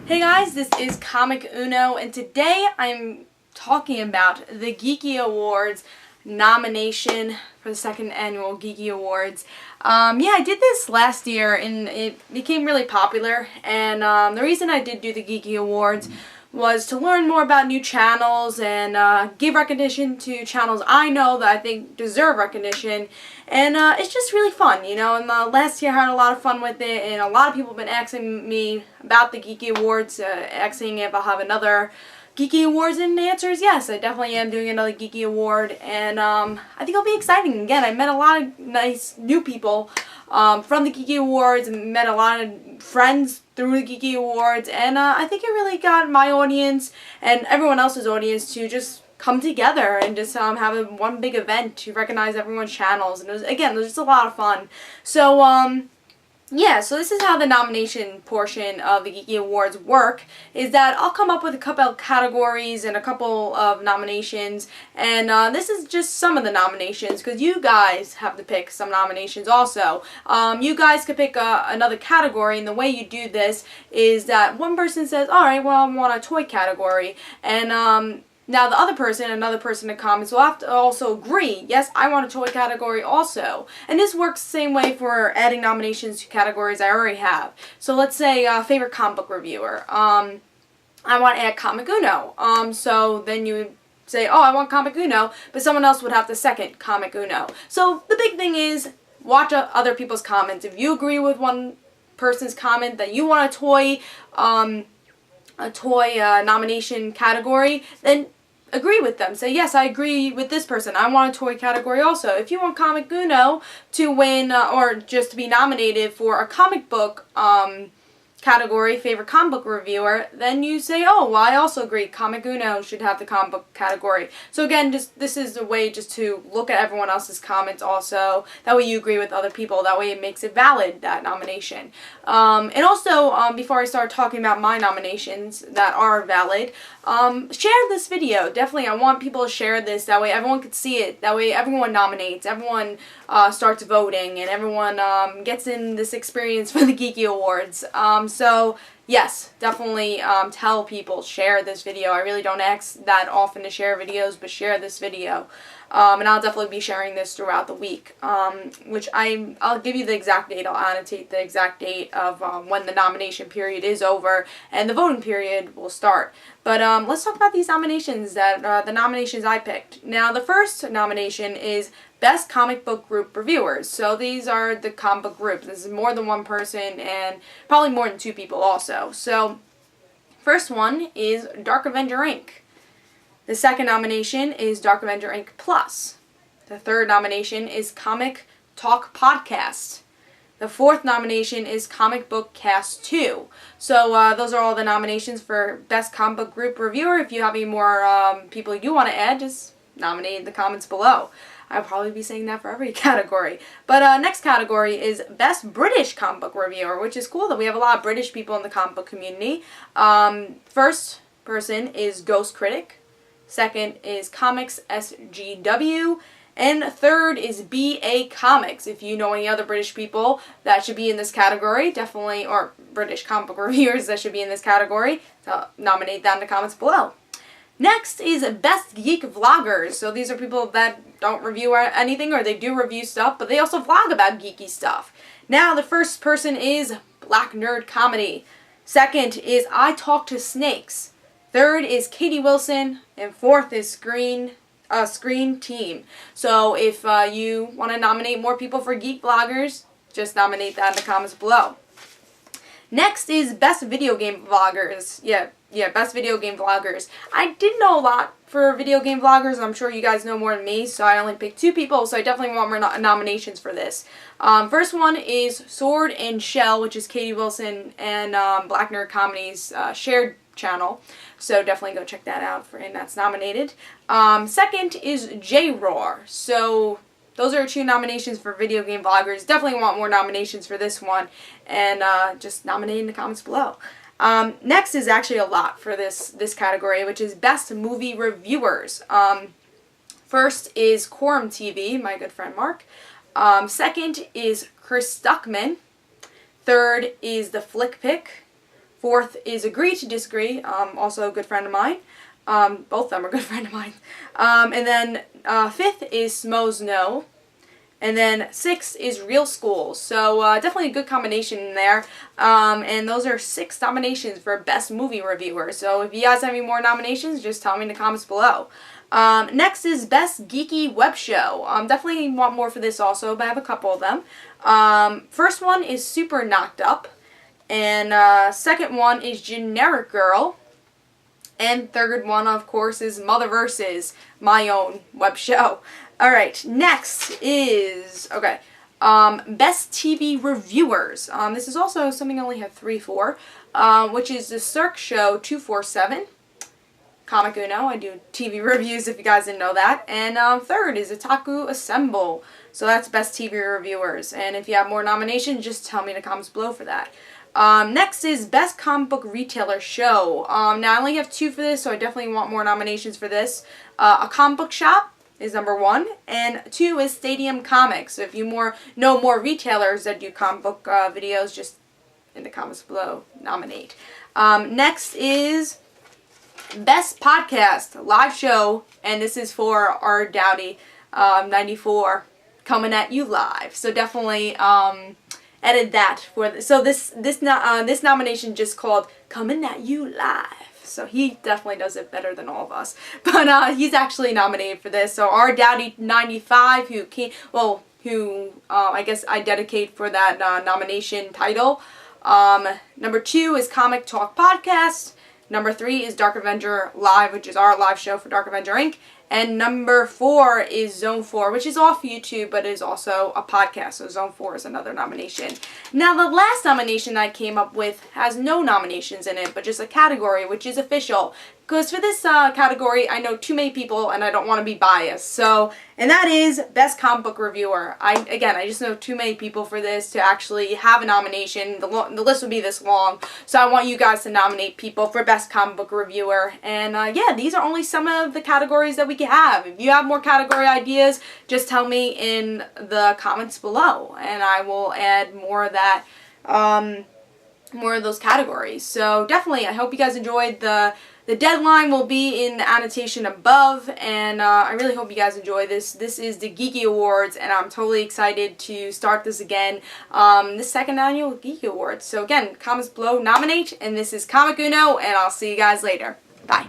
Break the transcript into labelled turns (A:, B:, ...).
A: Hey guys, this is Comic Uno, and today I'm talking about the Geeky Awards nomination for the Second Annual Geeky Awards. Yeah, I did this last year, and it became really popular, and the reason I did do the Geeky Awards was to learn more about new channels and give recognition to channels I know that I think deserve recognition. And it's just really fun, you know, and last year I had a lot of fun with it, and a lot of people have been asking me about the Geeky Awards, asking if I'll have another Geeky Awards, and the answer is yes. I definitely am doing another Geeky Award, and I think it'll be exciting. Again, I met a lot of nice new people from the Geeky Awards, and met a lot of friends through the Geeky Awards, and I think it really got my audience and everyone else's audience to just come together and just have one big event to recognize everyone's channels, and it was just a lot of fun. So yeah, so this is how the nomination portion of the Geeky Awards work, is that I'll come up with a couple of categories and a couple of nominations, and this is just some of the nominations, because you guys have to pick some nominations also. You guys could pick another category, and the way you do this is that one person says, alright, well, I want a toy category, and now the another person in the comments will have to also agree, yes, I want a toy category also. And this works the same way for adding nominations to categories I already have. So let's say favorite comic book reviewer. I want to add Comic Uno. So then you would say, oh, I want Comic Uno, but someone else would have to second Comic Uno. So the big thing is, watch other people's comments. If you agree with one person's comment that you want a toy nomination category, then agree with them. Say, yes, I agree with this person. I want a toy category also. If you want Comic Uno to win or just to be nominated for a comic book category, favorite comic book reviewer, then you say, oh, well, I also agree. Comic Uno should have the comic book category. So again, this is a way just to look at everyone else's comments also. That way you agree with other people. That way it makes it valid, that nomination. And also, before I start talking about my nominations that are valid, share this video. Definitely, I want people to share this. That way everyone can see it. That way everyone nominates. Everyone starts voting, and everyone gets in this experience for the Geeky Awards. So yes, definitely tell people, share this video. I really don't ask that often to share videos, but share this video. And I'll definitely be sharing this throughout the week, which I'll give you the exact date. I'll annotate the exact date of when the nomination period is over and the voting period will start. But let's talk about these nominations, the nominations I picked. Now, the first nomination is Best Comic Book Group Reviewers. So these are the comic book groups. This is more than one person and probably more than two people also. So first one is DarkAvengerINC. The second nomination is DarkAvengerINC Plus. The third nomination is Comic Talk Podcast. The fourth nomination is Comic Book Cast 2. So those are all the nominations for Best Comic Book Group Reviewer. If you have any more people you want to add, just nominate in the comments below. I'll probably be saying that for every category. But next category is Best British Comic Book Reviewer, which is cool that we have a lot of British people in the comic book community. First person is Ghost Critic. Second is Comics SGW. And third is BA Comics. If you know any other British people that should be in this category, definitely, or British comic book reviewers that should be in this category, so nominate that in the comments below. Next is Best Geek Vloggers. So these are people that don't review anything, or they do review stuff, but they also vlog about geeky stuff. Now the first person is Black Nerd Comedy. Second is I Talk to Snakes. Third is Katie Wilson, and fourth is Screen Team. So if you want to nominate more people for geek vloggers, just nominate that in the comments below. Next is Best Video Game Vloggers. Yeah, Best Video Game Vloggers. I didn't know a lot for video game vloggers. I'm sure you guys know more than me, so I only picked two people, so I definitely want more nominations for this. First one is Sword and Shell, which is Katie Wilson and Black Nerd Comedy's shared channel. So definitely go check that out, and that's nominated. Second is J-Roar. So those are two nominations for video game vloggers. Definitely want more nominations for this one, and just nominate in the comments below. Next is actually a lot for this category, which is Best Movie Reviewers. First is Quorum TV, my good friend Mark. Second is Chris Stuckman. Third is The Flick Pick. Fourth is Agree to Disagree, also a good friend of mine. Both of them are a good friend of mine. And then fifth is Smo's No. And then sixth is Real School. So definitely a good combination in there. And those are 6 nominations for Best Movie Reviewer. So if you guys have any more nominations, just tell me in the comments below. Next is Best Geeky Web Show. Definitely want more for this also, but I have a couple of them. First one is Super Knocked Up. And second one is Generic Girl. And third one, of course, is Motherverses, my own web show. Alright, next is, Best TV Reviewers. This is also something I only have 3 for, which is the Cirque Show 247. Comic Uno, I do TV reviews if you guys didn't know that. And third is Otaku Assemble. So that's Best TV Reviewers. And if you have more nominations, just tell me in the comments below for that. Next is Best Comic Book Retailer Show. Now I only have 2 for this, so I definitely want more nominations for this. A Comic Book Shop is number 1, and 2 is Stadium Comics. So if you know more retailers that do comic book videos, just in the comments below, nominate. Next is Best Podcast Live Show, and this is for our Dowdy 94 coming at you live. So definitely edit that for so this nomination just called Coming at You Live. So he definitely does it better than all of us. But he's actually nominated for this. So our Dowdy 95 who I guess I dedicate for that nomination title. Number 2 is Comic Talk Podcast. Number 3 is Dark Avenger Live, which is our live show for Dark Avenger Inc. And number 4 is Zone 4, which is off YouTube, but is also a podcast. So Zone 4 is another nomination. Now, the last nomination I came up with has no nominations in it, but just a category, which is official. Because for this category, I know too many people, and I don't want to be biased. So, and that is Best Comic Book Reviewer. I just know too many people for this to actually have a nomination. The list would be this long. So I want you guys to nominate people for Best Comic Book Reviewer. And yeah, these are only some of the categories that we can have. If you have more category ideas, just tell me in the comments below. And I will add more of that, more of those categories. So definitely, I hope you guys enjoyed the deadline will be in the annotation above, and I really hope you guys enjoy this. This is the Geeky Awards, and I'm totally excited to start this again, the Second Annual Geeky Awards. So again, comments below, nominate, and this is Comic Uno, and I'll see you guys later. Bye.